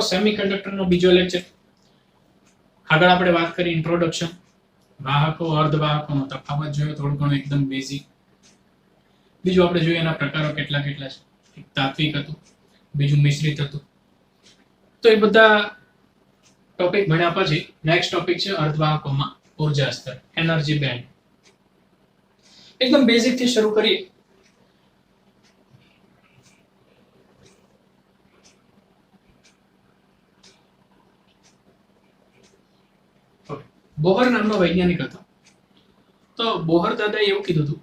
સેમિકન્ડક્ટરનો બીજો લેક્ચર. આગળ આપણે વાત કરી ઇન્ટ્રોડક્શન, વાહકો અર્ધવાહકોનો તફાવત જોયો થોડું ઘણું એકદમ બેઝિક. બીજું આપણે જોઈએ એના પ્રકારો કેટલા કેટલા છે. એક તાત્વિક હતું, બીજું મિશ્રિત હતું. તો એ બધા ટોપિક ભણ્યા પછી નેક્સ્ટ ટોપિક છે અર્ધવાહકોમાં ઉર્જા સ્તર, એનર્જી બેન્ડ. એકદમ બેઝિક થી શરૂ કરીએ. બોહર નામનો વૈજ્ઞાનિક હતો. તો બોહર દાદાએ એવું કીધું હતું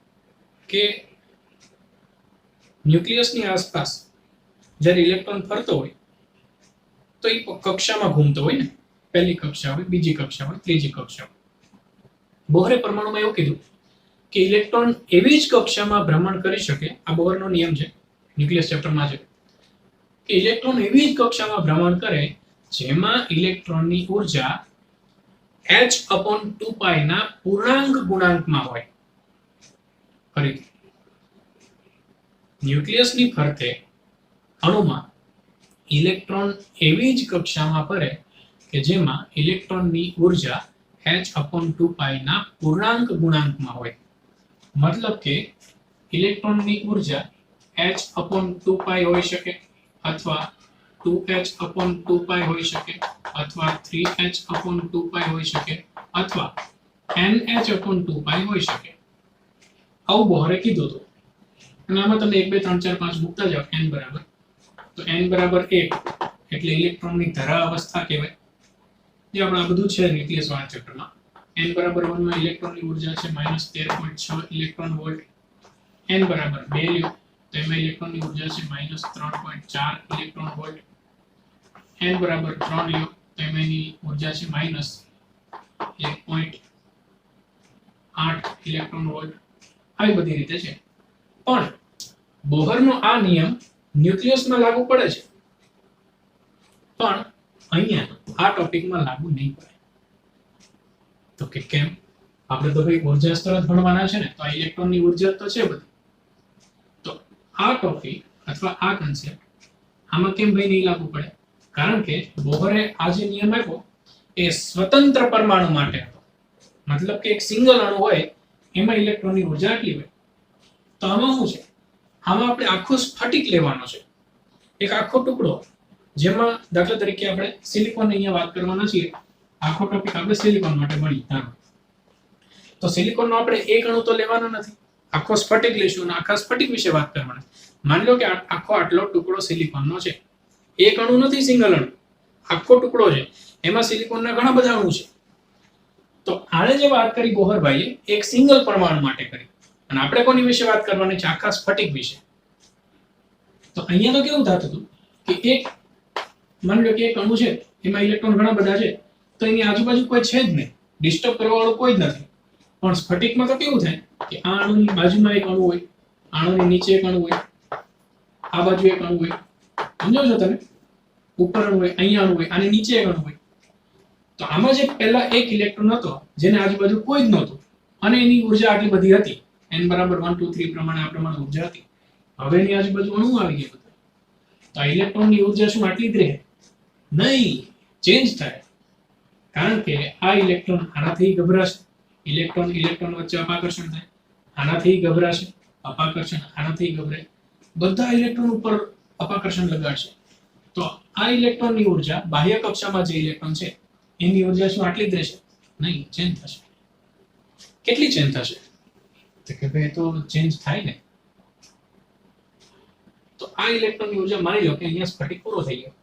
કે ન્યુક્લિયસની આસપાસ જ્યારે ઇલેક્ટ્રોન ફરતો હોય તો એ કક્ષામાં ઘૂમતો હોય ને, પહેલી કક્ષા હોય, બીજી કક્ષા હોય, ત્રીજી કક્ષા હોય. બોહરે પરમાણુમાં એવું કીધું કે ઇલેક્ટ્રોન એવી જ કક્ષામાં ભ્રમણ કરી શકે. આ બોહરનો નિયમ છે, ન્યુક્લિયસ ચેપ્ટરમાં છે કે ઇલેક્ટ્રોન એવી જ કક્ષામાં ભ્રમણ કરે જેમાં ઇલેક્ટ્રોનની ઉર્જા h/2π ના પૂર્ણાંક ગુણાંકમાં હોય. ફરીથી, ન્યુક્લિયસની ફરતે અણુમાં ઇલેક્ટ્રોન એવી જ કક્ષામાં ફરે કે જેમાં ઇલેક્ટ્રોનની ઉર્જા h/2π ના પૂર્ણાંક ગુણાંકમાં હોય. મતલબ કે ઇલેક્ટ્રોનની ઉર્જા h/2π હોઈ શકે, અથવા 2h/2π હોઈ શકે, અથવા 3h/2π હોઈ શકે, અથવા nh/2π હોઈ શકે. આવું બોહરે કીધું હતું. અને આમાં તમે 1 2 3 4 5 મૂકતા જાઓ n બરાબર, તો n બરાબર 1 એટલે ઇલેક્ટ્રોનની ધરા અવસ્થા કહેવાય. જે આપણે આ બધું છે ન્યુક્લિયસ વાળા ચેપ્ટરમાં. n બરાબર 1 માં ઇલેક્ટ્રોનની ઉર્જા છે -13.6 ઇલેક્ટ્રોન વોલ્ટ. n બરાબર 2 લ્યો તો એમાં ઇલેક્ટ્રોનની ઉર્જા છે -3.4 ઇલેક્ટ્રોન વોલ્ટ. n બરાબર 3 લ્યો તો એમાં એની ઉર્જા છે -1.8 ઇલેક્ટ્રોન વોલ્ટ. આવી બધી રીતે છે. પણ બોહરનો આ નિયમ ન્યુક્લિયસમાં લાગુ પડે છે, પણ અહીંયા આ ટોપિકમાં લાગુ નહીં પડે. તો કે કેમ? આપણે તો ભાઈ ઉર્જા સ્તર જ ભણવાના છે ને, તો આ ઇલેક્ટ્રોનની ઉર્જા તો છે બધી. તો આ ટોપિક અથવા આ કન્સેપ્ટ આમાં કેમ ભાઈ નહીં લાગુ પડે? કારણ કે બોહરે આ જે નિયમ આપ્યો એ સ્વતંત્ર પરમાણુ માટે હતો. મતલબ કે એક સિંગલ અણુ હોય એમાં ઇલેક્ટ્રોનની ઉર્જા આટલી હોય. તો આમાં શું છે? આમાં આપણે આખો સ્ફટિક લેવાનો છે, એક આખો ટુકડો, જેમાં દાખલા તરીકે આપણે સિલિકોન અહીંયા વાત કરવાના છીએ. આખો ટોપિક આપણે સિલિકોન માટે ભણી. તો સિલિકોનનો આપણે એક અણુ તો લેવાનો નથી, આખો સ્ફટિક લઈશું અને આખા સ્ફટિક વિશે વાત કરવાના. માની લો કે આખો આટલો ટુકડો સિલિકોનનો છે. એક અણુ નથી, સિંગલ અણુ, આખો ટુકડો છે. એમાં સિલિકોનના ઘણા બધા અણુ છે. તો આને જે વાત કરી બોહરભાઈએ એક સિંગલ પરમાણુ માટે કરી, અને આપણે કોની વિશે વાત કરવાની છે? આખા સ્ફટિક વિશે. તો અહીંયા તો કેવું થતું હતું કે એક માની લો કે એક અણુ છે, એમાં ઇલેક્ટ્રોન ઘણા બધા છે, તો એની આજુબાજુ કોઈ છે જ નહીં, ડિસ્ટર્બ કરવા વાળું કોઈ જ નથી. પણ સ્ફટિકમાં તો કેવું થાય કે આ અણુની બાજુમાં એક અણુ હોય, આ અણુની નીચે એક અણુ હોય, આ બાજુ એક અણુ હોય. સમજો છો તમે? ઉપર અણુ હોય, અહીંયા અણુ હોય, આની નીચે એક અણુ હોય. તો આમાં જે પહેલા એક ઇલેક્ટ્રોન હતો જેને આજુબાજુ કોઈ જ નહોતું, અને એની ઉર્જા આટલી બધી હતી, n બરાબર 1 2 3 પ્રમાણે આ પ્રમાણે ઉર્જા હતી. હવે એની આજુબાજુ અણુ આવી ગયા બધા. તો આ ઇલેક્ટ્રોનની ઉર્જા શું આટલી જ રહે? નહીં, ચેન્જ થાય. કારણ કે આ ઇલેક્ટ્રોન આનાથી ગભરાશે, ઇલેક્ટ્રોન ઇલેક્ટ્રોન વચ્ચે અપાકર્ષણ થાય, આનાથી ગભરાશે, અપાકર્ષણ, આનાથી ગભરે, બધા ઇલેક્ટ્રોન ઉપર અપાકર્ષણ લગાડશે. તો આ ઇલેક્ટ્રોનની ઉર્જા બાહ્ય કક્ષામાં જે ઇલેક્ટ્રોન છે એની ઉર્જા શું આટલી જ રહેશે? નહીં, ચેન્જ થશે. કેટલી ચેન્જ થશે? તો કે ભાઈ તો ચેન્જ થાય ને. તો આ ઇલેક્ટ્રોનની ઉર્જા માની લો કે અહીંયા સ્ફટિક પૂરો થઈ ગયો,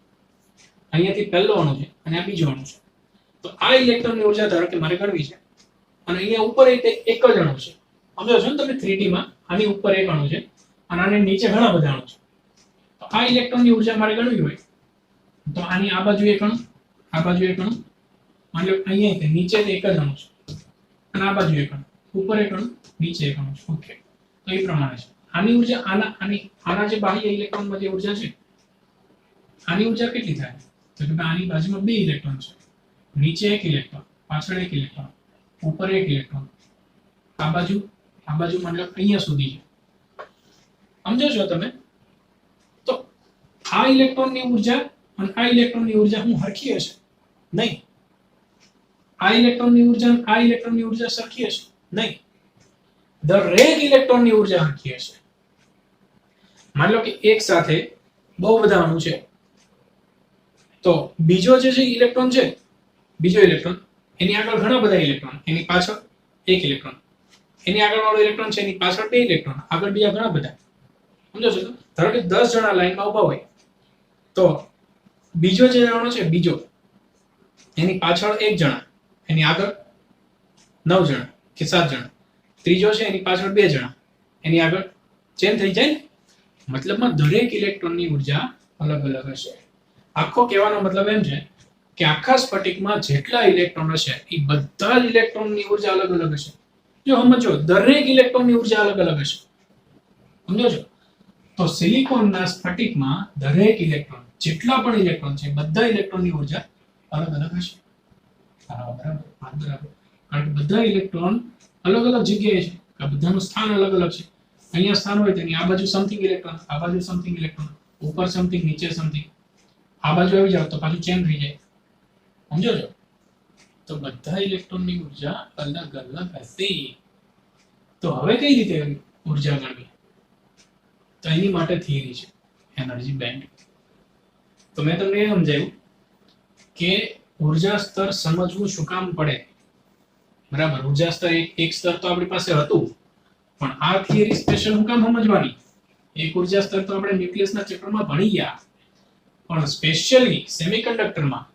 અહીંયાથી પહેલો અણુ છે અને આ બીજો અણુ છે. તો આ ઇલેક્ટ્રોનની ઉર્જા ધારો કે મારે ગણવી છે, અને અહીંયા ઉપર એક જ અણુ છે. સમજો છો ને તમે? 3D માં આની ઉપર એક અણુ છે અને આની નીચે ઘણા બધા અણુ છે. તો આ ઇલેક્ટ્રોનની ઉર્જા મારે ગણવી હોય તો આની આ બાજુ એક અણુ, આ બાજુ એક અણુ, માની લો અહીંયા નીચે એક જ અણુ છે, અને આ બાજુ એક અણુ, ઉપર એક અણુ, નીચે એક અણુ છે. ઓકે, તો એ પ્રમાણે છે. આની ઉર્જા આના જે બાહ્ય ઇલેક્ટ્રોનમાં જે ઉર્જા છે, આની ઉર્જા કેટલી થાય? તો કે આની બાજુમાં 2 ઇલેક્ટ્રોન છે, નીચે એક ઇલેક્ટ્રોન, પાછળ એક ઇલેક્ટ્રોન, ઉપર એક ઇલેક્ટ્રોન, આ બાજુ માની લો અહીંયા સુધી છે. સમજો છો તમે? તો આ ઇલેક્ટ્રોનની ઉર્જા અને આ ઇલેક્ટ્રોનની ઉર્જા હું હરખી હશે નહીં. આ ઇલેક્ટ્રોનની ઉર્જા અને આ ઇલેક્ટ્રોનની ઉર્જા સરખી હશે નહીં. દરેક ઇલેક્ટ્રોનની ઉર્જા હરખી હશે. માની લો કે એક સાથે બહુ બધા અણુ છે, તો બીજો જે છે ઇલેક્ટ્રોન છે, બીજો ઇલેક્ટ્રોન, એની આગળ ઘણા બધા ઇલેક્ટ્રોન, એની પાછળ એક ઇલેક્ટ્રોન, એની આગળ વાળો ઇલેક્ટ્રોન છે એની પાછળ બે ઇલેક્ટ્રોન, આગળ બીજા ઘણા બધા. સમજો છો? ધારો કે 10 જણા લાઈનમાં ઊભા હોય, તો બીજો જે અણુ છે, બીજો એની પાછળ એક જણા, એની આગળ 9 જણા કે 7 જણા, ત્રીજો છે એની પાછળ 2 જણા, એની આગળ ચેન થઈ જાય ને. મતલબમાં દરેક ઇલેક્ટ્રોનની ઉર્જા અલગ અલગ હશે. આખો કહેવાનો મતલબ એમ છે કે આખા સ્ફટિકમાં જેટલા ઇલેક્ટ્રોન હશે એ બધા જ ઇલેક્ટ્રોનની ઉર્જા અલગ અલગ હશે. જો સમજો, દરેક ઇલેક્ટ્રોનની ઉર્જા અલગ અલગ હશે. સમજો છો? તો સિલિકોનના સ્ફટિકમાં દરેક ઇલેક્ટ્રોન, જેટલા પણ ઇલેક્ટ્રોન છે, બધા ઇલેક્ટ્રોનની ઉર્જા અલગ અલગ હશે. બરાબર. કારણ કે બધા ઇલેક્ટ્રોન અલગ અલગ જગ્યાએ છે, આ બધાનું સ્થાન અલગ અલગ છે. અહીંયા સ્થાન હોય તેની આ બાજુ સમથિંગ ઇલેક્ટ્રોન, આ બાજુ સમથિંગ ઇલેક્ટ્રોન, ઉપર સમથિંગ, નીચે સમથિંગ, આ બાજુ આવી જાવ તો પાછું ચેન થઈ જાય. સમજો છો? તો બધા ઇલેક્ટ્રોનની ઉર્જા અલગ અલગ હશે. તો હવે કઈ રીતે ઉર્જા ગણવી? તો એની માટે થિયરી છે એનર્જી બેન્ડ. તો મેં તમને એ સમજાવ્યું કે ઉર્જા સ્તર સમજવું શું કામ પડે. બરાબર, ઉર્જા સ્તર એક સ્તર તો આપણી પાસે હતું, પણ આ થિયરી સ્પેશિયલ હું કામ સમજવાની? એક ઉર્જા સ્તર તો આપણે ન્યુક્લિયસના ચેપ્ટરમાં ભણી ગયા, પણ સ્પેશિયલી સેમિકન્ડક્ટરમાં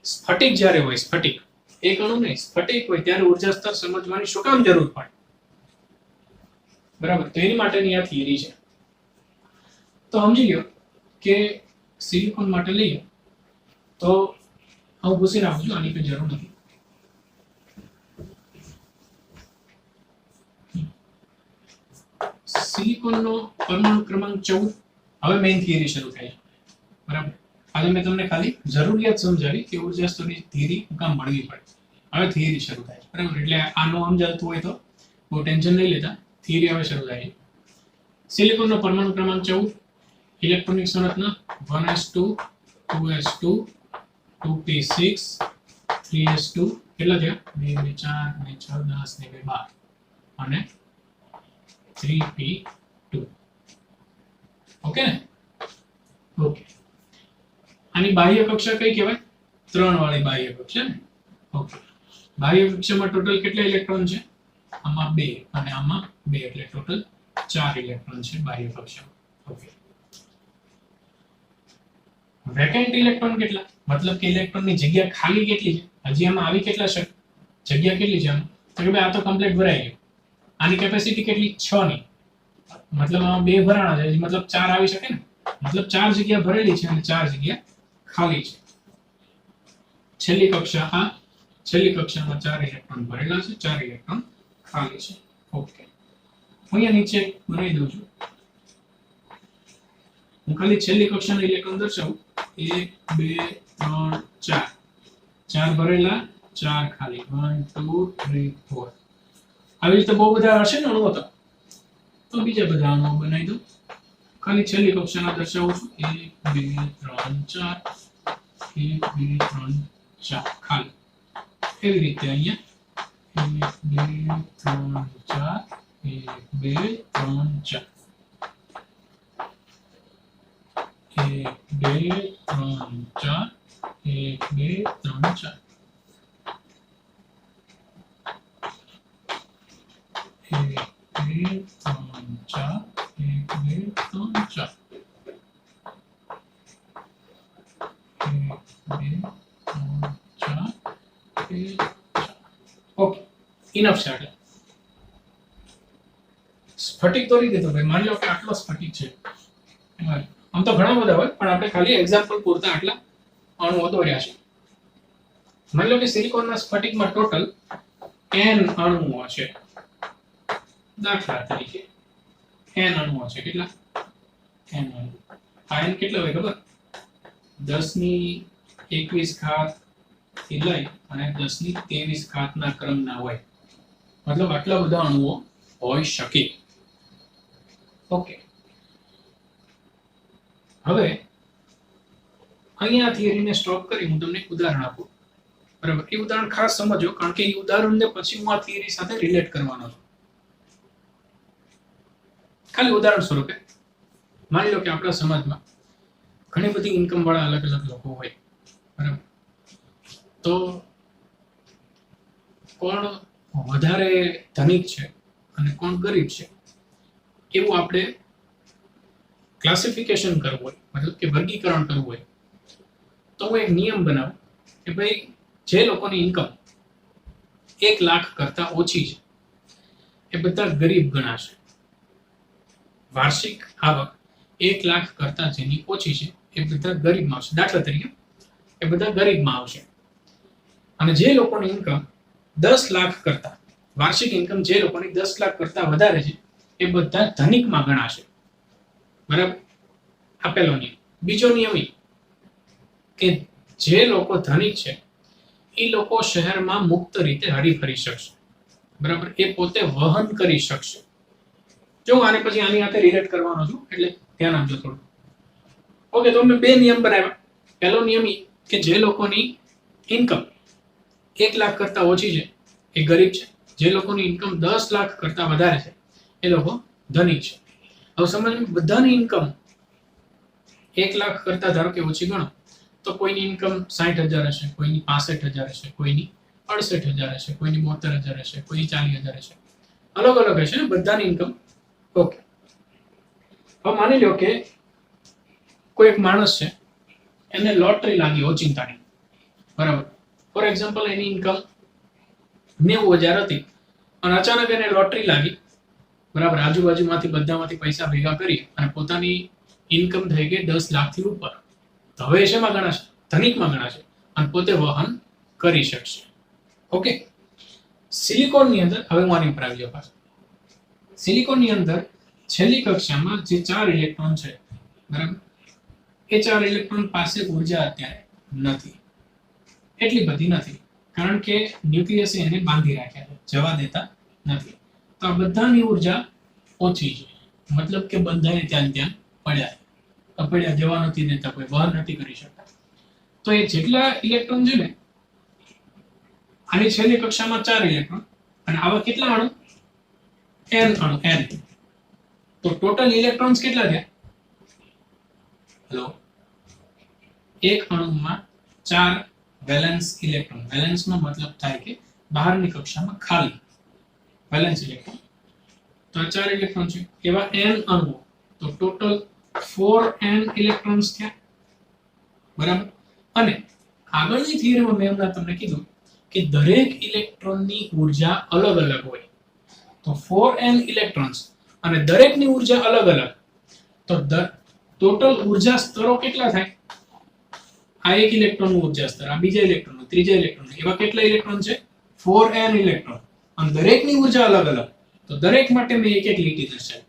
સ્ફટિક જ્યારે હોય, સ્ફટિક એક અણુ નહીં, સ્ફટિક હોય ત્યારે ઉર્જા સ્તર સમજવાની શું કામ જરૂર પડે? બરાબર, તો એની માટેની આ થિયરી છે. તો સમજી લ્યો કે સિલિકોન માટે લઈએ તો હું ભૂસી નાખું છું, આની કોઈ જરૂર નથી. સિલિકોનનો પરમાણુ ક્રમાંક 14. હવે મેઇન થિયરી શરૂ થાય છે. બરાબર, આજે મેં તમને ખાલી જરૂરિયાત સમજાવી કે ઉર્જા સ્તરની થિયરી હું કામ ભણવી પડે. હવે થિયરી શરૂ થાય છે. બરાબર, એટલે આનો સમજાતું હોય તો બહુ ટેન્શન નહીં લેતા, થિયરી હવે શરૂ થાય છે. સિલિકોનનો પરમાણુ ક્રમાંક 14, ઇલેક્ટ્રોનિક સંરચના 1s2 2s2 2p6 3s2, કેટલા થયા? 2 4 6 10 2 12 અને 3p2. ઓકે ને? ઓકે. આની બાહ્ય કક્ષા કઈ કહેવાય? 3 વાળી બાહ્ય કક્ષા ને. ઓકે. બાહ્ય કક્ષામાં ટોટલ કેટલા ઇલેક્ટ્રોન છે? આમાં 2 અને આમાં 2, એટલે ટોટલ 4 ઇલેક્ટ્રોન છે બાહ્ય કક્ષામાં. ઓકે. વેકેન્ટ ઇલેક્ટ્રોન કેટલા? મતલબ કે ઇલેક્ટ્રોનની જગ્યા ખાલી કેટલી છે? હજી આમાં આવી કેટલા છે? જગ્યા કેટલી છે આમાં? તો કે ભાઈ આ તો કમ્પ્લીટ ભરાઈ ગયું. આની કેપેસિટી કેટલી? 6 ની. મતલબ આમાં 2 ભરાણા છે, મતલબ 4 આવી શકે ને. મતલબ 4 જગ્યા ભરેલી છે અને 4 જગ્યા ખાલી છે. છેલ્લી કક્ષા આ, છેલ્લી કક્ષામાં 4 ઇલેક્ટ્રોન ભરેલા છે, 4 ઇલેક્ટ્રોન ખાલી છે. ઓકે. હું અહીંયા નીચે બનાવી દઉં છું. હું ખાલી છેલ્લી કક્ષાનો ઇલેક્ટ્રોન દર્શાવું. 1 2 3 4. 4 ભરેલા, 4 ખાલી. 1 2 3 4. આવી રીતે બહુ બધા હશે ને અણુઓ, તો બીજા બધા અણુઓ બનાવી દઉં. ખાલી છેલ્લી કક્ષાના દર્શાવું છું. 1 2 3 4, 1 2 3 4 ખાલી. એવી રીતે અહીંયા 1 2 3 4, 1 2 3 4, 1 2 3 4, 1 2 3 4. 1 2 3 4, 1 2 3 4, 1 2 3 4, 1 4. ઓકે, ઇનફ છે. એટલે સ્ફટિક દોરી દીધો ભાઈ. માની લો કે આટલો સ્ફટિક છે. આમ તો ઘણા બધા હોય, પણ આપણે ખાલી એક્ઝામ્પલ પૂરતા આટલા અણુઓ દોર્યા છે. માની લો કે સિલિકોનના સ્ફટિકમાં ટોટલ n અણુઓ છે. દાખલા તરીકે n અણુઓ છે. કેટલા? n અણુ. આ n કેટલા હોય ખબર? 10 ની 21 ઘાત થી લઈ અને 10 ની 23 ઘાતના ક્રમના હોય. મતલબ આટલા બધા અણુઓ હોઈ શકે. ઓકે. હવે અહીંયા થિયરીને સ્ટોપ કરી હું તમને એક ઉદાહરણ આપું, બરાબર? એ ઉદાહરણ ખાસ સમજો, કારણ કે એ ઉદાહરણને પછી હું આ થિયરી સાથે રિલેટ કરવાનો છું. ખાલી ઉદાહરણ સ્વરૂપે માની લો કે આપણા સમાજમાં ઘણી બધી ઇન્કમ વાળા અલગ અલગ લોકો હોય, બરાબર? તો કોણ વધારે ધનિક છે અને કોણ ગરીબ છે એવું આપણે ક્લાસિફિકેશન કરવું હોય, મતલબ કે વર્ગીકરણ કરવું હોય, તો હું એક નિયમ બનાવું કે ભાઈ જે લોકોની ઇન્કમ 1 લાખ કરતા ઓછી છે એ બધા ગરીબ ગણાશે. વાર્ષિક આવક 1 લાખ કરતા જેની ઓછી છે એ બધા ગરીબમાં આવશે. દાખલા તરીકે એ બધા ગરીબમાં આવશે. અને જે લોકોની ઇન્કમ 10 લાખ કરતા, વાર્ષિક ઇન્કમ જે લોકોની 10 લાખ કરતા વધારે છે એ બધા ધનિકમાં ગણાશે, બરાબર? આ પહેલો નિયમ. બીજો નિયમ એ કે જે લોકો ધનિક છે એ લોકો શહેરમાં મુક્ત રીતે હરીફરી શકશે, બરાબર? એ પોતે વહન કરી શકશે. જો હું આને પછી આની સાથે રિલેટ કરવાનો છું એટલે ધ્યાન આપજો થોડું. ઓકે, તો અમે 2 નિયમ બનાવ્યા. પહેલો નિયમ એ કે જે લોકોની ઇન્કમ 1 લાખ કરતા ઓછી છે એ ગરીબ છે, જે લોકોની ઇન્કમ 10 લાખ કરતા વધારે છે એ લોકો ધનિક છે. હવે સમજ, બધાની ઇન્કમ 1 લાખ કરતા ધારો કે ઓછી ગણો તો કોઈની ઇન્કમ 60,000 હશે, કોઈની 65,000 હશે, કોઈની 68,000 હશે, કોઈની 72,000 હશે, કોઈની 40,000 હશે. અલગ અલગ હશે ને બધાની ઇન્કમ. ઓકે, હવે માની લો કે કોઈ એક માણસ છે, એને લોટરી લાગી ઓચિંતાની, બરાબર? ફોર એક્ઝામ્પલ એની ઇન્કમ 90,000 હતી અને અચાનક એને લોટરી લાગી, બરાબર? આજુબાજુમાંથી બધામાંથી પૈસા ભેગા કરી અને પોતાની ઇન્કમ થઈ ગઈ 10 લાખથી ઉપર. તો હવે શેમાં ગણાશે? ધનિકમાં ગણાશે અને પોતે વહન કરી શકશે. ઓકે, સિલિકોનની અંદર હવે હું આની ઉપર આવી જાઉં પાછું. સિલિકોનની અંદર છેલ્લી કક્ષામાં જે 4 ઇલેક્ટ્રોન છે, બરાબર? એ 4 ઇલેક્ટ્રોન પાસે ઉર્જા અત્યારે નથી, એટલી બધી નથી, કારણ કે ન્યુક્લિયસે એને બાંધી રાખ્યા છે, જવા દેતા નથી. તો આ બધાની ઉર્જા ઓછી છે, મતલબ કે બધાને ત્યાં પડ્યા છે, પડ્યા જવા નથી દેતા, કોઈ વહન નથી કરી શકતા. તો એ જેટલા ઇલેક્ટ્રોન છે ને, આની છેલ્લી કક્ષામાં 4 ઇલેક્ટ્રોન અને આવા કેટલા અણુ? n અણુ, n. તો ટોટલ ઇલેક્ટ્રોન્સ કેટલા થયા? હેલો, એક અણુમાં 4 વેલેન્સ ઇલેક્ટ્રોન. વેલેન્સનો મતલબ થાય કે બહારની કક્ષામાં ખાલી વેલેન્સ ઇલેક્ટ્રોન. તો આ 4 ઇલેક્ટ્રોન છે, એવા n અણુઓ, તો ટોટલ 4n ઇલેક્ટ્રોન્સ થયા, બરાબર? અને આગળની થિયરીમાં મેં હમણાં તમને કીધું કે દરેક ઇલેક્ટ્રોનની ઉર્જા અલગ અલગ હોય. તો 4n ઇલેક્ટ્રોન્સ અને દરેકની ઉર્જા અલગ અલગ, તો ટોટલ ઉર્જા સ્તરો કેટલા થાય? આ એક ઇલેક્ટ્રોનનું ઉર્જા સ્તર, આ બીજા ઇલેક્ટ્રોનનું, ત્રીજા ઇલેક્ટ્રોનનું, એવા કેટલા ઇલેક્ટ્રોન છે? 4n ઇલેક્ટ્રોન અને દરેકની ઉર્જા અલગ અલગ. તો દરેક માટે મેં એક એક લીટી દર્શાવી,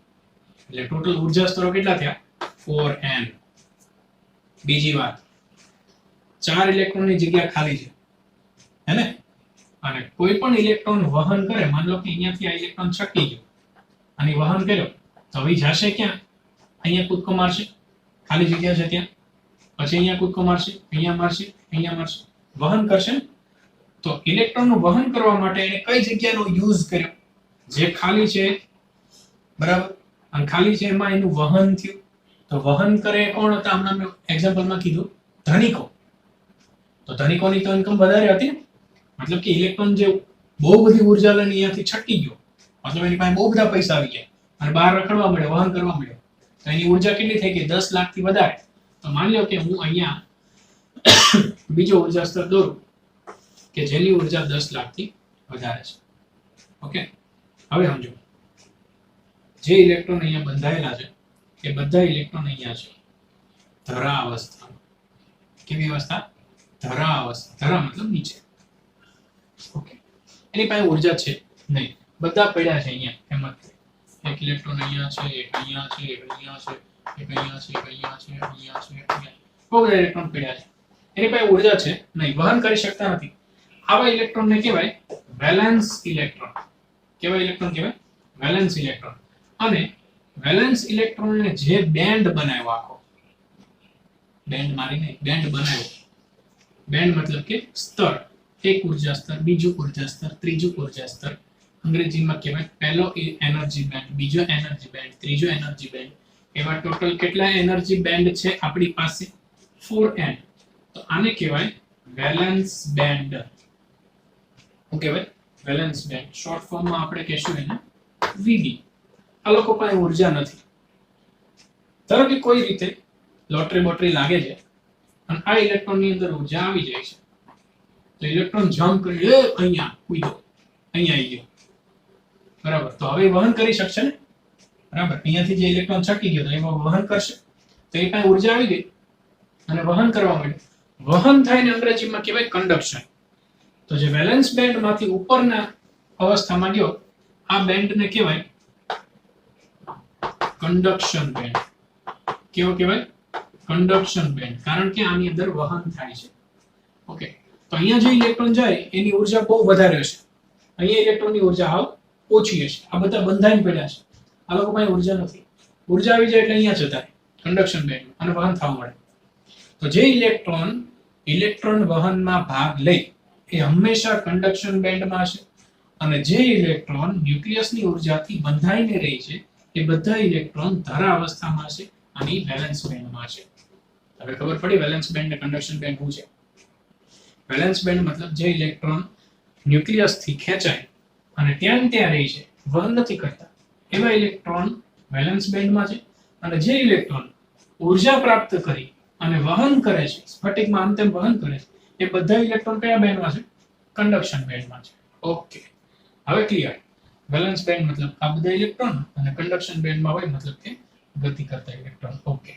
એટલે ટોટલ ઉર્જા સ્તરો કેટલા થયા? 4n. બીજી વાત, 4 ઇલેક્ટ્રોનની જગ્યા ખાલી છે, હે ને? અને કોઈ પણ ઇલેક્ટ્રોન વહન કરે, માન લો કે અહીંયાથી આ ઇલેક્ટ્રોન છટકી ગયો અને વહન કર્યો, તો હવે જશે ક્યાં? અહીંયા કૂદકો મારશે, ખાલી જગ્યા છે ત્યાં, પછી અહીંયા કૂદકો મારશે, અહીંયા મારશે, અહીંયા મારશે, વહન કરશે ને? તો ઇલેક્ટ્રોનનું વહન કરવા માટે એને કઈ જગ્યાનો યુઝ કર્યો? જે ખાલી છે, બરાબર? અને ખાલી છે એમાં એનું વહન થયું. તો વહન કરે કોણ હતા? હમણાં મેં એક્ઝામ્પલમાં કીધું, ધનિકો. તો ધનિકોની તો ઇન્કમ વધારે હતી ને, મતલબ કે ઇલેક્ટ્રોન જે બહુ બધી ઉર્જા લઈને અહીંયાથી છટકી ગયો, મતલબ એની પાસે બહુ બધા પૈસા આવી ગયા અને બહાર રખડવા મળ્યો, વહન કરવા મળ્યો, તો એની ઉર્જા કેટલી થઈ ગઈ? 10 લાખથી વધારે. તો માની લો કે હું અહીંયા બીજો ઉર્જા સ્તર દોરું કે જેની ઉર્જા 10 લાખથી વધારે છે. ઓકે, હવે સમજો, જે ઇલેક્ટ્રોન અહીંયા બંધાયેલા છે એ બધા ઇલેક્ટ્રોન અહીંયા છે ધરા અવસ્થામાં. કેવી અવસ્થા? ધરા અવસ્થા. ધરા મતલબ નીચે. ઓકે, એની પાસે ઉર્જા છે નહીં, બધા પડ્યા છે અહીંયા. એમ એક ઇલેક્ટ્રોન અહીંયા છે, એક અહીંયા છે, એક અહીંયા છે, એક અહીંયા છે, એક અહીંયા છે, અહીંયા છે, અહીંયા. બહુ બધા ઇલેક્ટ્રોન પડ્યા છે, એની પાસે ઉર્જા છે નહીં, વહન કરી શકતા નથી. આવા ઇલેક્ટ્રોનને કહેવાય વેલેન્સ ઇલેક્ટ્રોન. કેવા ઇલેક્ટ્રોન કહેવાય? Valence electron. અને વેલેન્સ ઇલેક્ટ્રોનને જે બેન્ડ બનાવ્યો આખો, બેન્ડ મારીને બેન્ડ બનાવ્યો. બેન્ડ મતલબ કે સ્તર, એક ઉર્જા સ્તર, બીજું ઉર્જા સ્તર, ત્રીજું ઉર્જા સ્તર. અંગ્રેજીમાં કહેવાય પહેલો એનર્જી બેન્ડ, બીજો એનર્જી બેન્ડ, ત્રીજો એનર્જી બેન્ડ. એવા ટોટલ કેટલા એનર્જી બેન્ડ છે આપણી પાસે? 4n. તો આને કહેવાય વેલેન્સ બેન્ડ. શું કહેવાય? Valence band. શોર્ટ ફોર્મમાં આપણે કહેશું એને VD. આ લોકો પાસે ઉર્જા નથી. ધારો કે કોઈ રીતે લોટરી બોટરી લાગે છે અને આ ઇલેક્ટ્રોનની અંદર ઉર્જા આવી જાય છે, તો ઇલેક્ટ્રોન જમ્પ કરી અહીંયા કૂદ્યો, અહીંયા આવી ગયો, બરાબર. તો હવે વહન કરી શકશે ને, બરાબર. અહીંયાથી જે ઇલેક્ટ્રોન છટકી ગયો તો એમાં વહન કરશે, તો એ પાસે ઉર્જા આવી ગઈ અને વહન કરવા માંડ્યું. વહન થાયને અંગ્રેજીમાં કહેવાય કન્ડક્શન. તો જે વેલેન્સ બેન્ડ માંથી ઉપરના અવસ્થામાં ગયો, આ બેન્ડને કહેવાય કન્ડક્શન બેન્ડ. કેવો કહેવાય? Conduction band. કારણ કે આની અંદર વહન થાય છે. ઓકે, તો અહીંયા જે ઇલેક્ટ્રોન જાય એની ઉર્જા બહુ વધારે હશે, અહીંયા ઇલેક્ટ્રોનની ઉર્જા હાવ ઓછી હશે. આ બધા બંધાઈને પડ્યા છે, આ લોકો પાસે ઉર્જા નથી. ઉર્જા આવી જાય એટલે અહીંયા જતા રહે કન્ડક્શન બેન્ડ અને વહન થવા મળે. તો જે ઇલેક્ટ્રોન વહનમાં ભાગ લે એ હંમેશા કન્ડક્શન બેન્ડમાં હશે, અને જે ઇલેક્ટ્રોન ન્યુક્લિયસની ઉર્જાથી બંધાઈને રહે છે એ બધા ઇલેક્ટ્રોન ધારા અવસ્થામાં હશે અને વેલેન્સ બેન્ડમાં છે. હવે ખબર પડી વેલેન્સ બેન્ડ અને કન્ડક્શન બેન્ડ શું છે? વેલેન્સ બેન્ડ મતલબ જે ઇલેક્ટ્રોન ન્યુક્લિયસથી ખેંચાય અને ત્યાં રહે છે, વહન નથી કરતા, એવા ઇલેક્ટ્રોન વેલેન્સ બેન્ડમાં છે. અને જે ઇલેક્ટ્રોન ઉર્જા પ્રાપ્ત કરી અને વહન કરે છે, સ્ફટિકમાં આમ તેમ વહન કરે છે, એ બધા ઇલેક્ટ્રોન કયા બેન્ડમાં છે? કન્ડક્શન બેન્ડમાં છે. ઓકે, હવે ક્લિયર. વેલેન્સ બેન્ડ મતલબ આ બધા ઇલેક્ટ્રોન અને કન્ડક્શન બેન્ડમાં હોય મતલબ કે ગતિ કરતા ઇલેક્ટ્રોન. ઓકે,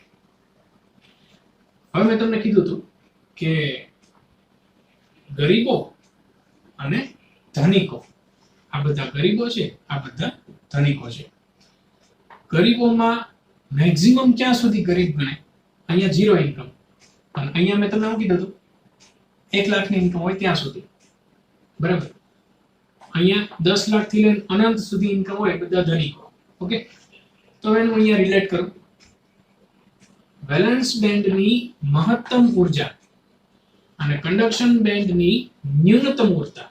હવે મેં તમને કીધું હતું કે ગરીબો અને ધનિકો, આ બધા ગરીબો છે, આ બધા ધનિકો છે. ગરીબોમાં મેક્સિમમ ક્યાં સુધી ગરીબ ગણાય? અહીંયા 0 ઇન્કમ, અને અહીંયા મેં તમને શું કીધું હતું? 1 લાખની ઇન્કમ હોય ત્યાં સુધી, બરાબર. અહીંયા 10 લાખ થી લઈને અનંત સુધી ઇન્કમ હોય બધા ધનિકો. ઓકે, તો એનું અહીંયા રિલેટ કરું. વેલેન્સ બેન્ડની મહત્તમ ઉર્જા અને કન્ડક્શન બેન્ડની ન્યૂનતમ ઉર્જા.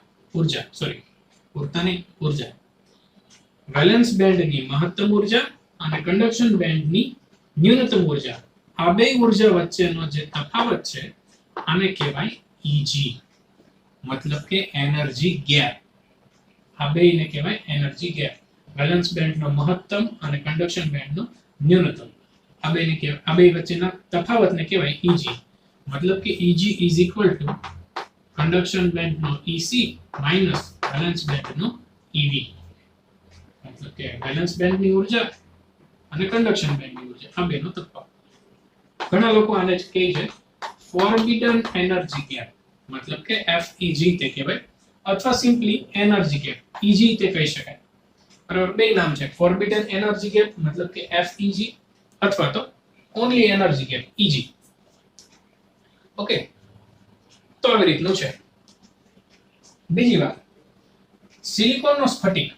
વેલેન્સ બેન્ડની મહત્તમ ઉર્જા અને કન્ડક્શન બેન્ડની ન્યૂનતમ ઉર્જા, આ બે ઉર્જા વચ્ચેનો જે તફાવત છે આને કહેવાય Eg, મતલબ કે એનર્જી ગેપ. આ બેને કહેવાય એનર્જી ગેપ. વેલેન્સ બેન્ડનો મહત્તમ અને કન્ડક્શન બેન્ડનો ન્યૂનતમ, આ બે વચ્ચેના તફાવતને કહેવાય Eg. મતલબ કે Eg is equal to conduction બેન્ડનો Ec માઈનસ વેલેન્સ બેન્ડનો Ev. મતલબ કે વેલેન્સ બેન્ડની ઉર્જા અને કન્ડક્શન બેન્ડની ઉર્જા, આ બેનો તફાવત. ઘણા લોકો આને જ કહે છે ફોરબિડન એનર્જી ગેપ, મતલબ કે FEG તે કહેવાય, અથવા સિમ્પલી એનર્જી ગેપ EG તે કહી શકાય. બરાબર, બે નામ છે. ફોરબિડન એનર્જી ગેપ મતલબ કે FEG, અથવા તો only energy gap EG. Okay, તો આવી રીતનું છે. બીજી વાત, સિલિકોનનો સ્ફટિક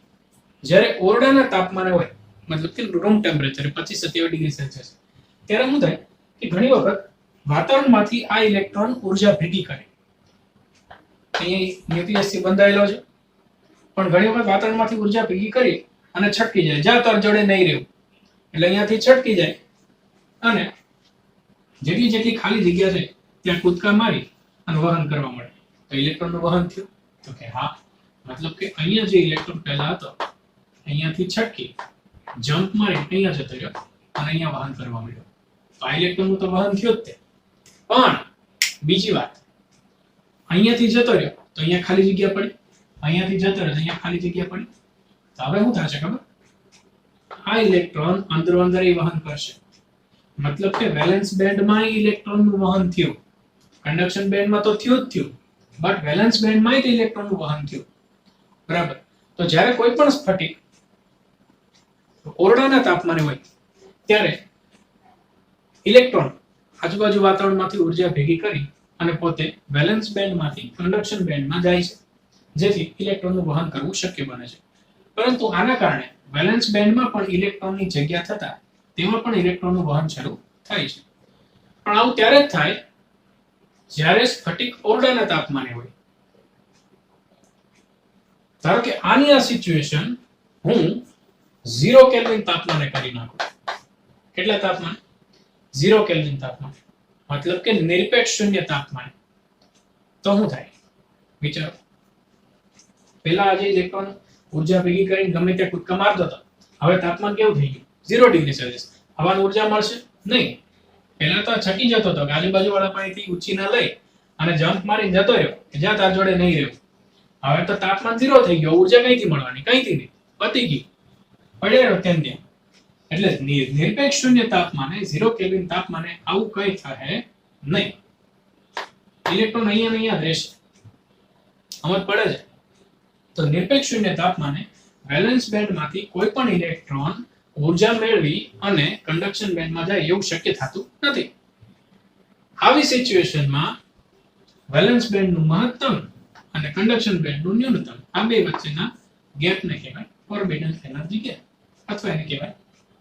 જ્યારે ઓરડાના તાપમાને હોય, મતલબ કે રૂમ ટેમ્પરેચર 25-27 ડિગ્રી સેલ્સિયસ, ત્યારે શું થાય કે ઘણી વખત વાતાવરણમાંથી આ ઇલેક્ટ્રોન ઉર્જા ભેગી કરે. અહીંયા ન્યુક્લિયસથી બંધાયેલો છે, પણ ઘણી વખત વાતાવરણમાંથી ઉર્જા ભેગી કરી અને છટકી જાય, જ્યાં તાર જોડે નહીં રહ્યું એટલે અહીંયાથી છટકી જાય અને જેટલી ખાલી જગ્યા છે ત્યાં કૂદકા મારી અને વહન કરવા મળે. તો ઇલેક્ટ્રોનનું વહન થયું? તો કે હા, મતલબ કે અહીંયા જે ઇલેક્ટ્રોન પહેલા હતો અહીંયાથી છટકી જમ્પ મારી અહીંયા જતો રહ્યો અને અહીંયા વહન કરવા મળ્યો. તો આ ઇલેક્ટ્રોનનું તો વહન થયું જ તે. પણ બીજી વાત, અહીંયાથી જતો રહ્યો તો અહીંયા ખાલી જગ્યા પડી, અહીંયાથી જતો રહ્યો તો અહીંયા ખાલી જગ્યા પડી. તો હવે શું થશે ખબર? આ ઇલેક્ટ્રોન અંદરો અંદર વહન કરશે. મતલબ કે વેલેન્સ બેન્ડમાં ઇલેક્ટ્રોનનું વહન થયું, કન્ડક્શન બેન્ડમાં તો થયું જ થયું, બટ વેલેન્સ બેન્ડમાં ઇલેક્ટ્રોનનું વહન થયું. બરાબર. તો જ્યારે કોઈ પણ સ્ફટિક ઓરડાના તાપમાને હોય ત્યારે ઇલેક્ટ્રોન આજુબાજુ વાતાવરણમાંથી ઉર્જા ભેગી કરી અને પોતે વેલેન્સ બેન્ડમાંથી કન્ડક્શન બેન્ડમાં જાય છે, જેથી ઇલેક્ટ્રોનનું વહન કરવું શક્ય બને છે. પરંતુ આના કારણે વેલેન્સ બેન્ડમાં પણ ઇલેક્ટ્રોનની જગ્યા થતા તેમાં પણ ઇલેક્ટ્રોનનું વહન શરૂ થાય છે. પણ આવું ત્યારે જ થાય જ્યારે સ્ફટિક ઓરડાના તાપમાને હોય. ધારો કે આની આ સિચ્યુએશન હું 0 કેલ્વિન તાપમાને કરી નાખું. કેટલા તાપમાન? 0 કેલ્વિન તાપમાન, મતલબ કે નિરપેક્ષ શૂન્ય તાપમાન. તો શું થાય વિચારો. પહેલા આજે ઇલેક્ટ્રોન ઉર્જા ભેગી કરીને ગમે ત્યાં કૂદકા મારતો હતો, હવે તાપમાન કેવું થઈ ગયું? 0 ડિગ્રી સેલ્સિયસ. હવાની ઉર્જા મળશે નહીં. પહેલા તો છકી જતો હતો કે આજુબાજુ વાળા પાસેથી ઉછીના લઈ અને જમ્પ મારીને જતો રહ્યો કે જ્યાં તાર જોડે નહીં રહ્યો. હવે તો તાપમાન 0 થઈ ગયો, ઉર્જા કઈથી મળવાની? કઈથી નહીં, પતી ગઈ, પડ્યો ત્યાં ત્યાં. એટલે નિરપેક્ષ શૂન્ય તાપમાને 0 કેલ્વિન તાપમાને આવું કઈ થાય નહીં. ઇલેક્ટ્રોન અહીંયા ને અહીંયા જ રહેશે. સમજ પડે છે? તો નિરપેક્ષ શૂન્ય તાપમાને વેલેન્સ બેન્ડમાંથી કોઈ પણ ઇલેક્ટ્રોન ઉર્જા મેળવી અને કન્ડક્શન બેન્ડમાં જાય એવું શક્ય થતું નથી. આવી સિચ્યુએશનમાં વેલેન્સ બેન્ડનું મહત્તમ અને કન્ડક્શન બેન્ડનું ન્યૂનતમ, આ બે વચ્ચેના ગેપને કહેવાય ફોરબિડન એનર્જી ગેપ, અથવા એને કહેવાય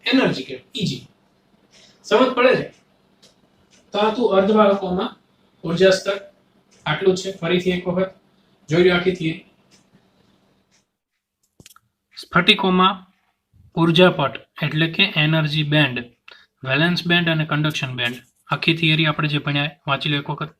એનર્જી ગેપ, ઈજી. સમજ પડે છે? તો આ તું અર્ધવાહકોમાં ઉર્જા સ્તર આટલું છે. ફરીથી એક વખત જોઈ લો આખી થિયરી. સ્ફટિકોમાં ઉર્જા પટ એટલે કે એનર્જી બેન્ડ, વેલેન્સ બેન્ડ અને કન્ડક્શન બેન્ડ, આખી થિયરી આપણે જે ભણ્યા વાંચી લો એક વખત.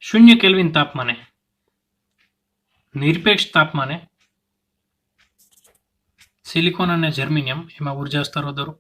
શૂન્ય કેલ્વિન તાપમાને, નિરપેક્ષ તાપમાને સિલિકોન અને જર્મેનિયમ એમાં ઉર્જા સ્તરો દરો.